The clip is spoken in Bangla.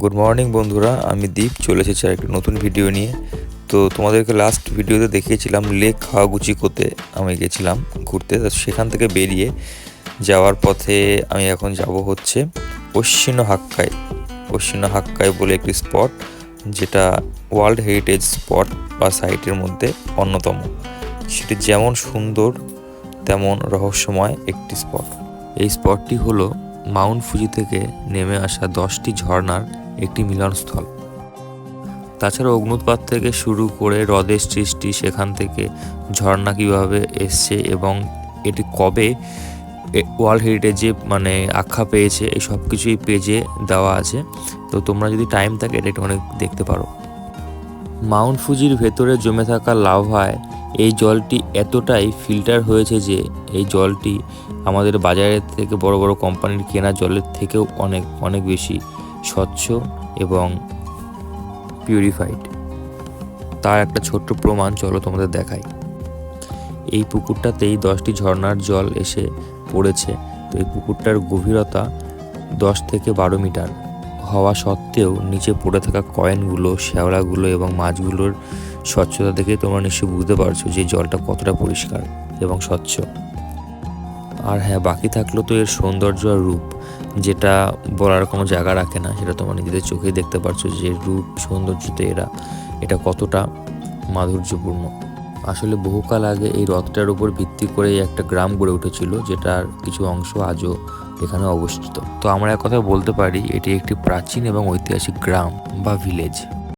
গুড মর্নিং বন্ধুরা, আমি দীপ চলে এসেছি আর একটা নতুন ভিডিও নিয়ে। তো তোমাদেরকে লাস্ট ভিডিওতে দেখিয়েছিলাম লেক কাওয়াগুচিকোতে আমি গেছিলাম ঘুরতে। তো সেখান থেকে বেরিয়ে যাওয়ার পথে আমি এখন যাব হচ্ছে ওশিনো হাক্কাই বলে একটি স্পট, যেটা ওয়ার্ল্ড হেরিটেজ স্পট বা সাইটের মধ্যে অন্যতম। সেটি যেমন সুন্দর তেমন রহস্যময় একটি স্পট। এই স্পটটি হলো মাউন্ট ফুজি থেকে নেমে আসা 10টি ঝর্ণার একটি মিলনস্থল। তাছাড়া অগ্নুৎপাত থেকে শুরু করে হ্রদের সৃষ্টি, সেখান থেকে ঝর্ণা কীভাবে এসছে এবং এটি কবে ওয়ার্ল্ড হেরিটেজে আখ্যা পেয়েছে, এই সব কিছুই পেজে দেওয়া আছে। তো তোমরা যদি টাইম থাকে এটা অনেক দেখতে পারো। মাউন্ট ফুজির ভেতরে জমে থাকা লাভায় এই জলটি এতটাই ফিল্টার হয়েছে যে এই জলটি আমাদের বাজারের থেকে বড় বড় কোম্পানির কেনা জলের থেকেও অনেক অনেক বেশি স্বচ্ছ এবং পিউরিফাইড। তার একটা ছোট্ট প্রমাণ চলো তোমাদের দেখাই। এই পুকুরটাতেই 10টি ঝর্ণার জল এসে পড়েছে। তো এই পুকুরটার গভীরতা 10 থেকে 12 মিটার হওয়া সত্ত্বেও নিচে পড়ে থাকা কয়েনগুলো, শ্যাওলাগুলো এবং মাছগুলোর স্বচ্ছতা দেখে তোমরা নিশ্চয়ই বুঝতে পারছো যে জলটা কতটা পরিষ্কার এবং স্বচ্ছ। আর হ্যাঁ, বাকি থাকলো তো এর সৌন্দর্য আর রূপ, যেটা বলার কোনো জায়গা রাখে না। সেটা তোমরা নিজেদের চোখেই দেখতে পারছো যে রূপ সৌন্দর্যতে এটা কতটা মাধুর্যপূর্ণ। আসলে বহুকাল আগে এই হ্রদটার উপর ভিত্তি করে একটা গ্রাম গড়ে উঠেছিল, যেটার কিছু অংশ আজও এখানে অবস্থিত। তো আমরা এক কথা বলতে পারি এটি একটি প্রাচীন এবং ঐতিহাসিক গ্রাম বা ভিলেজ।